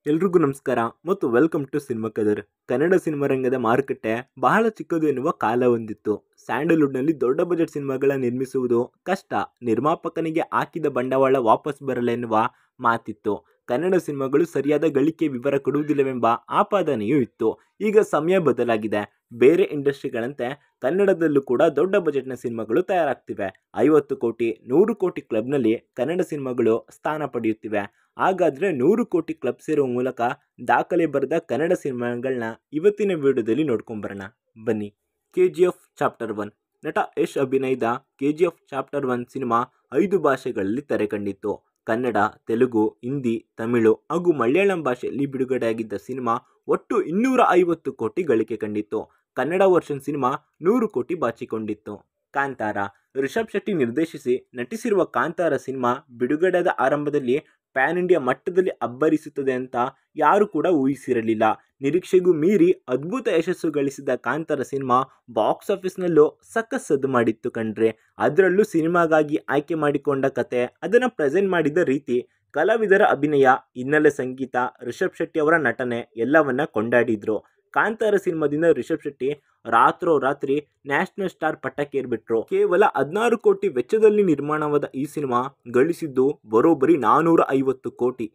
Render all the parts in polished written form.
ಎಲ್ರಿಗೂ ನಮಸ್ಕಾರ ಮತ್ತು welcome to cinema Kadar. Kannada cinema ರಂಗದ ಮಾರುಕಟ್ಟೆ ಬಹಳ ಚಿಕ್ಕದು ಎನ್ನುವ ಕಾಲ ಹೊಂದಿತ್ತು. ಸ್ಯಾಂಡಲ್ವುಡ್ನಲ್ಲಿ ದೊಡ್ಡ ಬಜೆಟ್ ಸಿನಿಮಾಗಳ ನಿರ್ಮಿಸುವುದು ಕಷ್ಟ, ನಿರ್ಮಾಪಕನಿಗೆ ಹಾಕಿದ ಬಂಡವಾಳ ವಾಪಸ್ ಬರಲ್ಲ ಎನ್ನುವ ಮಾತಿತ್ತು. ಕನ್ನಡ ಸಿನಿಮಾಗಳು ಸರಿಯಾದ ಗಳಿಕೆ ವಿವರ ಕೊಡುವುದಿಲ್ಲವೆಂಬ ಆಪಾದನೆಯೂ ಇತ್ತು. ಈಗ ಸಮಯ ಬದಲಾಗಿದೆ. ಬೇರೆ ಇಂಡಸ್ಟ್ರಿಗಳಂತೆ ಕನ್ನಡದಲ್ಲೂ ಕೂಡ ದೊಡ್ಡ ಬಜೆಟ್ನ ಸಿನಿಮಾಗಳು ತಯಾರಾಗ್ತಿವೆ. 50 ಕೋಟಿ 100 ಕೋಟಿ ಕ್ಲಬ್ನಲ್ಲಿ ಕನ್ನಡ ಸಿನಿಮಾಗಳು ಸ್ಥಾನ ಪಡೆಯುತ್ತಿವೆ. ಹಾಗಾದರೆ 100 ಕೋಟಿ ಕ್ಲಬ್ ಸೇರುವ ಮೂಲಕ ದಾಖಲೆ ಬರೆದ ಕನ್ನಡ ಸಿನಿಮಾಗಳನ್ನ ಇವತ್ತಿನ ವಿಡಿಯೋದಲ್ಲಿ ನೋಡ್ಕೊಂಬರೋಣ ಬನ್ನಿ. KGF chapter 1. ನಟ ಯಶ್ ಅಭಿನಯದ KGF ಚಾಪ್ಟರ್ 1 ಸಿನಿಮಾ 5 ಭಾಷೆಗಳಲ್ಲಿ ತೆರೆ ಕಂಡಿತ್ತು. ಕನ್ನಡ, ತೆಲುಗು, ಹಿಂದಿ, ತಮಿಳು ಹಾಗೂ ಮಲಯಾಳಂ ಭಾಷೆಯಲ್ಲಿ ಬಿಡುಗಡೆಯಾಗಿದ್ದ ಸಿನಿಮಾ ಒಟ್ಟು 250 ಕೋಟಿ ಗಳಿಕೆ ಕಂಡಿತ್ತು. ಕನ್ನಡ ವರ್ಷನ್ ಸಿನಿಮಾ 100 ಕೋಟಿ ಬಾಚಿಕೊಂಡಿತ್ತು. ಕಾಂತಾರ. ರಿಷಬ್ ಶೆಟ್ಟಿ ನಿರ್ದೇಶಿಸಿ ನಟಿಸಿರುವ ಕಾಂತಾರ ಸಿನಿಮಾ ಬಿಡುಗಡೆಯಾದ ಆರಂಭದಲ್ಲಿ ಪ್ಯಾನ್ ಇಂಡಿಯಾ ಮಟ್ಟದಲ್ಲಿ ಅಬ್ಬರಿಸುತ್ತದೆ ಅಂತ ಯಾರು ಕೂಡ ಊಹಿಸಿರಲಿಲ್ಲ. ನಿರೀಕ್ಷೆಗೂ ಮೀರಿ ಅದ್ಭುತ ಯಶಸ್ಸು ಗಳಿಸಿದ ಕಾಂತಾರ ಸಿನಿಮಾ ಬಾಕ್ಸ್ ಆಫೀಸ್ನಲ್ಲೂ ಸಖತ್ ಸದ್ದು ಮಾಡಿತ್ತು ಕಣ್ರೆ. ಅದರಲ್ಲೂ ಸಿನಿಮಾಗಾಗಿ ಆಯ್ಕೆ ಮಾಡಿಕೊಂಡ ಕತೆ, ಅದನ್ನು ಪ್ರೆಸೆಂಟ್ ಮಾಡಿದ ರೀತಿ, ಕಲಾವಿದರ ಅಭಿನಯ, ಹಿನ್ನೆಲೆ ಸಂಗೀತ, ರಿಷಬ್ ಶೆಟ್ಟಿ ಅವರ ನಟನೆ ಎಲ್ಲವನ್ನ ಕೊಂಡಾಡಿದ್ರು. ಕಾಂತಾರ ಸಿನಿಮಾದಿಂದ ರಿಷಬ್ ಶೆಟ್ಟಿ ರಾತ್ರೋರಾತ್ರಿ ನ್ಯಾಷನಲ್ ಸ್ಟಾರ್ ಪಟ್ಟಕ್ಕೇರ್ಬಿಟ್ರು. ಕೇವಲ 16 ಕೋಟಿ ವೆಚ್ಚದಲ್ಲಿ ನಿರ್ಮಾಣವಾದ ಈ ಸಿನಿಮಾ ಗಳಿಸಿದ್ದು ಬರೋಬ್ಬರಿ 450 ಕೋಟಿ.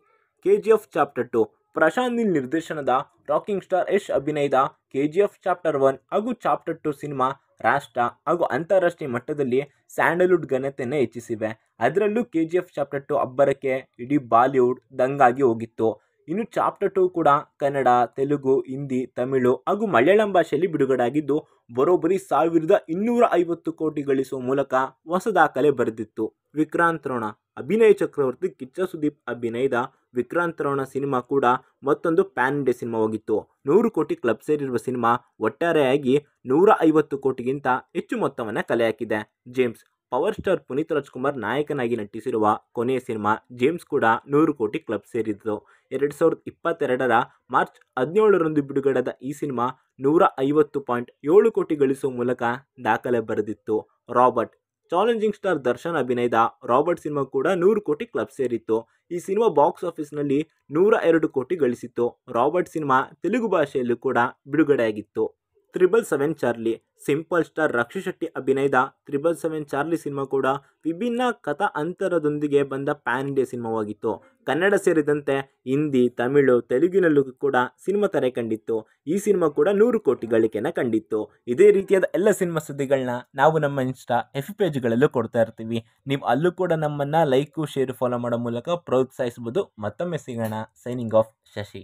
KGF chapter 2. ಪ್ರಶಾಂತ್ ನೀಲ್ ನಿರ್ದೇಶನದ ರಾಕಿಂಗ್ ಸ್ಟಾರ್ ಯಶ್ ಅಭಿನಯದ KGF ಚಾಪ್ಟರ್ 1 ಹಾಗೂ ಚಾಪ್ಟರ್ 2 ಸಿನಿಮಾ ರಾಷ್ಟ್ರ ಹಾಗೂ ಅಂತಾರಾಷ್ಟ್ರೀಯ ಮಟ್ಟದಲ್ಲಿ ಸ್ಯಾಂಡಲ್ವುಡ್ ಘನತೆಯನ್ನು ಹೆಚ್ಚಿಸಿವೆ. ಅದರಲ್ಲೂ KGF ಚಾಪ್ಟರ್ 2 ಅಬ್ಬರಕ್ಕೆ ಇಡೀ ಬಾಲಿವುಡ್ ದಂಗಾಗಿ ಹೋಗಿತ್ತು. ಇನ್ನು ಚಾಪ್ಟರ್ 2 ಕೂಡ ಕನ್ನಡ, ತೆಲುಗು, ಹಿಂದಿ, ತಮಿಳು ಹಾಗೂ ಮಲಯಾಳಂ ಭಾಷೆಯಲ್ಲಿ ಬಿಡುಗಡೆಯಾಗಿದ್ದು ಬರೋಬ್ಬರಿ 1250 ಕೋಟಿ ಗಳಿಸುವ ಮೂಲಕ ಹೊಸ ದಾಖಲೆ ಬರೆದಿತ್ತು. ವಿಕ್ರಾಂತ್ ರೋಣ. ಅಭಿನಯ ಚಕ್ರವರ್ತಿ ಕಿಚ್ಚ ಸುದೀಪ್ ಅಭಿನಯದ ವಿಕ್ರಾಂತ್ ರೋಣ ಸಿನಿಮಾ ಕೂಡ ಮತ್ತೊಂದು ಪ್ಯಾನ್ ಇಂಡಿಯಾ ಸಿನಿಮಾವಾಗಿತ್ತು. 100 ಕೋಟಿ ಕ್ಲಬ್ ಸೇರಿರುವ ಸಿನಿಮಾ ಒಟ್ಟಾರೆಯಾಗಿ 150 ಕೋಟಿಗಿಂತ ಹೆಚ್ಚು ಮೊತ್ತವನ್ನು ಕಲೆ ಹಾಕಿದೆ. James. Power star Puneeth Rajkumar ನಾಯಕನಾಗಿ ನಟಿಸಿರುವ ಕೊನೆಯ ಸಿನಿಮಾ ಜೇಮ್ಸ್ ಕೂಡ 100 ಕೋಟಿ ಕ್ಲಬ್ ಸೇರಿದ್ದು. 2022ರ ಮಾರ್ಚ್ 17ರಂದು ಬಿಡುಗಡೆಯಾದ ಈ ಸಿನಿಮಾ 150.7 ಕೋಟಿ ಗಳಿಸುವ ಮೂಲಕ ದಾಖಲೆ ಬರೆದಿತ್ತು. ರಾಬರ್ಟ್. ಚಾಲೆಂಜಿಂಗ್ ಸ್ಟಾರ್ ದರ್ಶನ್ ಅಭಿನಯದ ರಾಬರ್ಟ್ ಸಿನಿಮಾ ಕೂಡ 100 ಕೋಟಿ ಕ್ಲಬ್ ಸೇರಿತ್ತು. ಈ ಸಿನಿಮಾ ಬಾಕ್ಸ್ ಆಫೀಸ್ನಲ್ಲಿ 102 ಕೋಟಿ ಗಳಿಸಿತ್ತು. ರಾಬರ್ಟ್ ಸಿನಿಮಾ ತೆಲುಗು ಭಾಷೆಯಲ್ಲೂ ಕೂಡ ಬಿಡುಗಡೆಯಾಗಿತ್ತು. 777 Charlie. Simple star Rakshit Shetty ಅಭಿನಯದ 777 ಚಾರ್ಲಿ ಸಿನಿಮಾ ಕೂಡ ವಿಭಿನ್ನ ಕಥಾ ಅಂತರದೊಂದಿಗೆ ಬಂದ ಪ್ಯಾನ್ ಇಂಡಿಯಾ ಸಿನಿಮಾವಾಗಿತ್ತು. ಕನ್ನಡ ಸೇರಿದಂತೆ ಹಿಂದಿ, ತಮಿಳು, ತೆಲುಗಿನಲ್ಲೂ ಕೂಡ ಸಿನಿಮಾ ತೆರೆ ಕಂಡಿತ್ತು. ಈ ಸಿನಿಮಾ ಕೂಡ 100 ಕೋಟಿ ಗಳಿಕೆಯನ್ನು ಕಂಡಿತ್ತು. ಇದೇ ರೀತಿಯಾದ ಎಲ್ಲ ಸಿನಿಮಾ ಸುದ್ದಿಗಳನ್ನ ನಾವು ನಮ್ಮ ಇನ್ಸ್ಟಾ FB ಪೇಜ್ಗಳಲ್ಲೂ ಕೊಡ್ತಾ ಇರ್ತೀವಿ. ನೀವು ಅಲ್ಲೂ ಕೂಡ ನಮ್ಮನ್ನು ಲೈಕು, ಶೇರು, ಫಾಲೋ ಮಾಡೋ ಮೂಲಕ ಪ್ರೋತ್ಸಾಹಿಸಬಹುದು. ಮತ್ತೊಮ್ಮೆ ಸಿಗೋಣ. Signing off, Shashi.